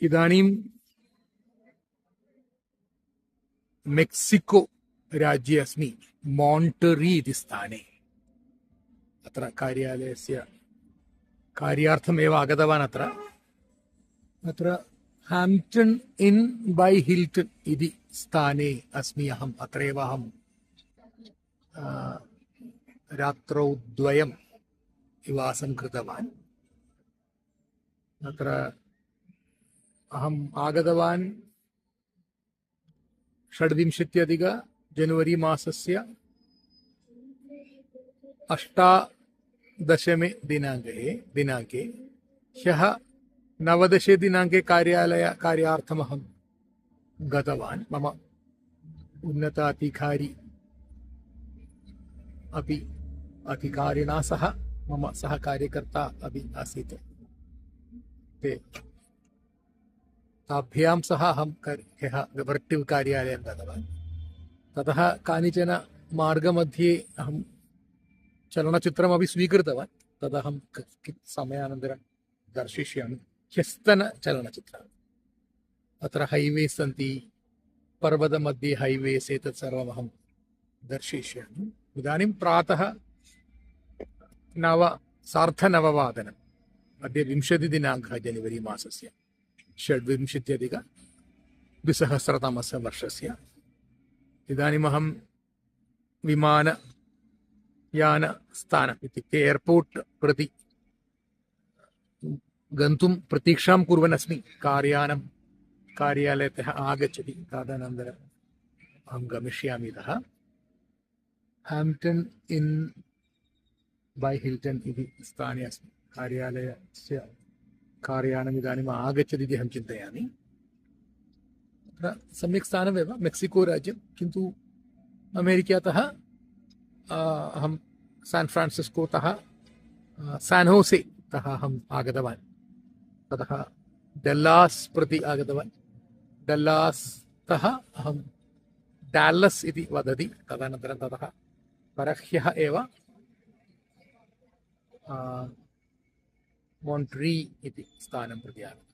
इदानीं मेक्सिको राज्ये अस्मि, मॉन्टरी इति स्थाने। अत्र कार्यालयस्य कार्यार्थमेव आगतवान्। अत्र हैम्प्टन् इन् बै हिल्टन् इति स्थाने अस्मि अहम्। अत्रैव अहं रात्रौ द्वयं निवासं कृतवान्। अत्र अहम् आगतवान् 26 जनवरी मासस्य 18 दिनाङ्के ह्यः 19 दिनाङ्के कार्यार्थमहं गतवान्। मम उन्नताधिकारी अपि अधिकारिणा सह मम सहकार्यकर्ता अपि आसीत्। ते ताभ्यां सह अहं ह्यः गवर्टिव् कार्यालयं गतवान्। ततः कानिचन मार्गमध्ये अहं चलनचित्रमपि स्वीकृतवान्। तदहं समयानन्तरं दर्शिष्यामि। ह्यस्तनचलनचित्रम्। अत्र हैवेस् सन्ति, पर्वतमध्ये हैवेस्, एतत् सर्वमहं दर्शयिष्यामि। इदानीं प्रातः 9:30 अद्य 20 दिनाङ्कः जनवरी मासस्य 26-2020 वर्षस्य। इदानीमहं विमानयानस्थानम् इत्युक्ते एर्पोर्ट् प्रति गन्तुं प्रतीक्षां कुर्वन् अस्मि। कार्यानं कार्यालयतः आगच्छति, तदनन्तरम् अहं गमिष्यामि। इतः हैम्प्टन् इन् बै हिल्टन् इति स्थाने अस्मि। कार्यालयस्य कार्यानम् इदानीम् आगच्छति इति अहं चिन्तयामि। अत्र सम्यक् स्थानमेव, मेक्सिको राज्यं, किन्तु अमेरिकातः अहं सान् फ्रान्सिस्कोतः सान् होसे तः अहम् आगतवान्। ततः डल्लास् प्रति आगतवान्। डल्लास् तः अहं डालस् इति वदति, तदनन्तरं ततः परह्यः एव मॉन्ट्री इति स्थानं प्रति आगतवान्।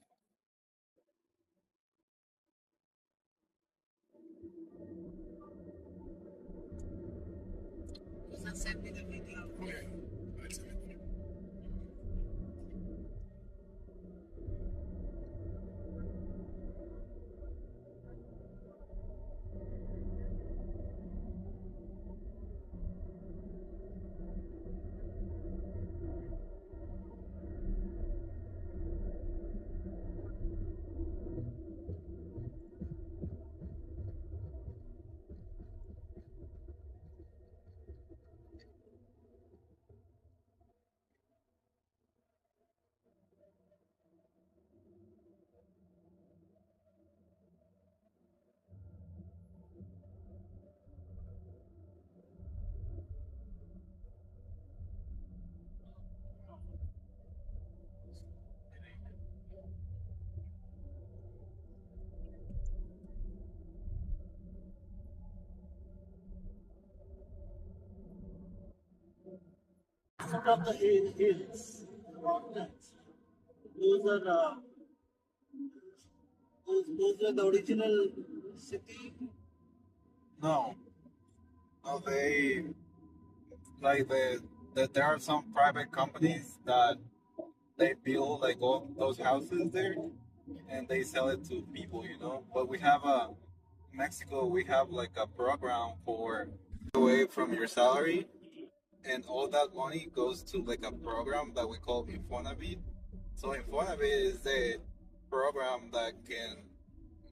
Some of the hills, the mountains, those are those are the original city. No, no, there are some private companies that they build like all those houses there, and they sell it to people, you know. But we have Mexico, we have like a program for away from your salary, and all that money goes to like a program that we call Infonavit. So Infonavit is a program that can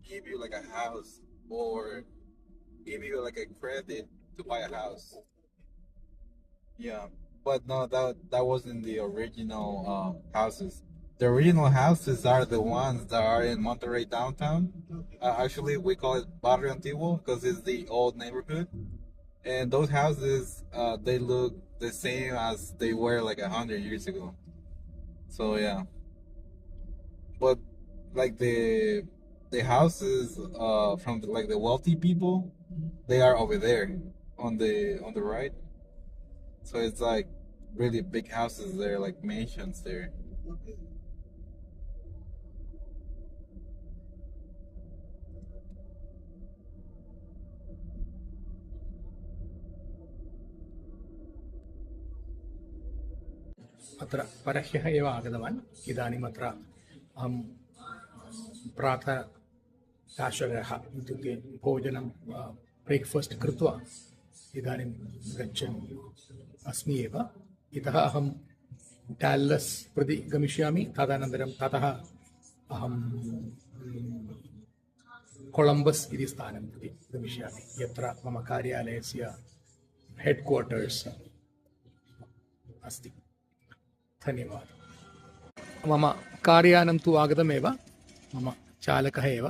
give you like a house or give you like a credit to buy a house. Yeah, but no, that wasn't the original houses. The original houses are the ones that are in Monterrey downtown. Actually, we call it Barrio Antiguo because it's the old neighborhood. And those houses, they look the same as they were like 100 years ago. So yeah, but like the houses from like the wealthy people, they are over there on the right. So it's like really big houses there, like mansions there. Okay. अत्र परह्यः एव आगतवान् इदानीम् अत्र अहं प्रातःराशरः इत्युक्ते भोजनं breakfast कृत्वा इदानीं गच्छन् अस्मि एव इतः अहं डाल्लस् प्रति गमिष्यामि तदनन्तरं ततः अहं कोलम्बस् इति स्थानं प्रति गमिष्यामि यत्र मम कार्यालयस्य हेड् क्वार्टर्स् अस्ति धन्यवादः मम कार्यानं तु आगतमेव मम चालकः एव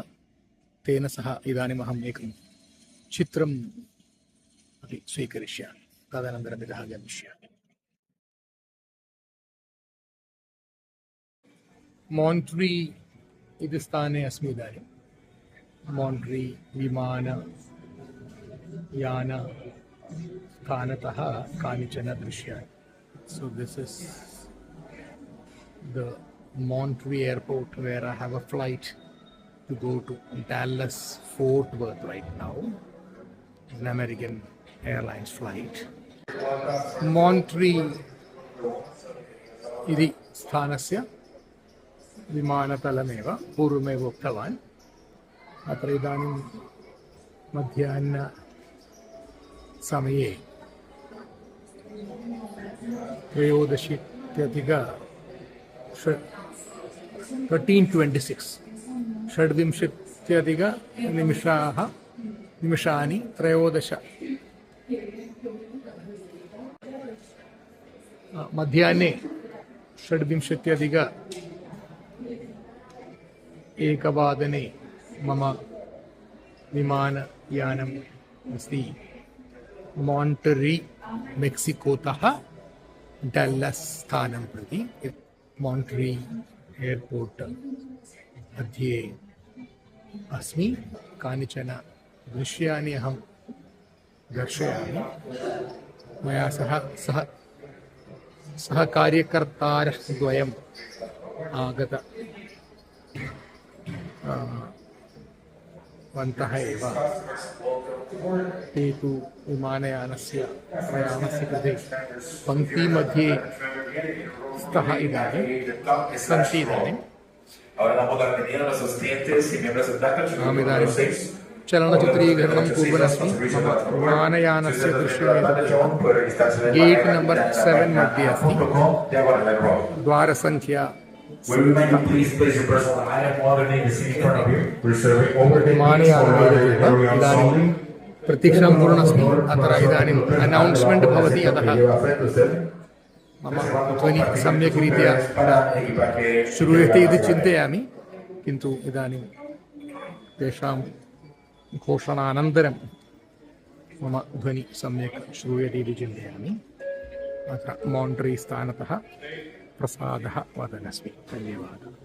तेन सह इदानीम् अहम् एकं चित्रम् अपि स्वीकरिष्यामि तदनन्तरम् इतः गमिष्यामि मोण्ट्री इति स्थाने अस्मि इदानीं मोण्ट्री विमानयानस्थानतः कानिचन दृश्यानि So this is the Montreal airport where I have a flight to go to Dallas Fort Worth right now. It's an American Airlines flight. Montreal इति स्थानस्य विमानतलमेव पूर्वमेव उक्तवान् अत्र इदानीं मध्याह्नसमये 13:26 निमिषानि 13 मध्याह्ने 1:01 मम विमानयानम् अस्ति मोण्टरी मेक्सिकोतः डल्लस् स्थानं प्रति मोण्ट्री एर्पोर्ट् मध्ये अस्मि कानिचन दृश्यानि अहं दर्शयामि मया सह कार्यकर्तारः द्वयम् आगतवन्तः एव ते तु विमानयानस्य प्रयाणस्य कृते पङ्क्तिमध्ये स्तः सन्ति इदानीम् अहमिदानीं चलनचित्रीकरणं कुर्वन्नस्मि मम विमानयानस्य दृश्यमेतत् गेट् नम्बर् 7 मध्ये अस्ति द्वारसङ्ख्या विमानयानमेव इदानीं प्रतीक्षां कुर्वन्नस्मि अत्र इदानीम् अनौन्स्मेण्ट् भवति अतः मम ध्वनिः सम्यक् रीत्या श्रूयते इति चिन्तयामि किन्तु इदानीं तेषां घोषणानन्तरं मम ध्वनिः सम्यक् श्रूयते इति चिन्तयामि अत्र मोण्ट्री स्थानतः प्रसादः वदन्नस्मि धन्यवादः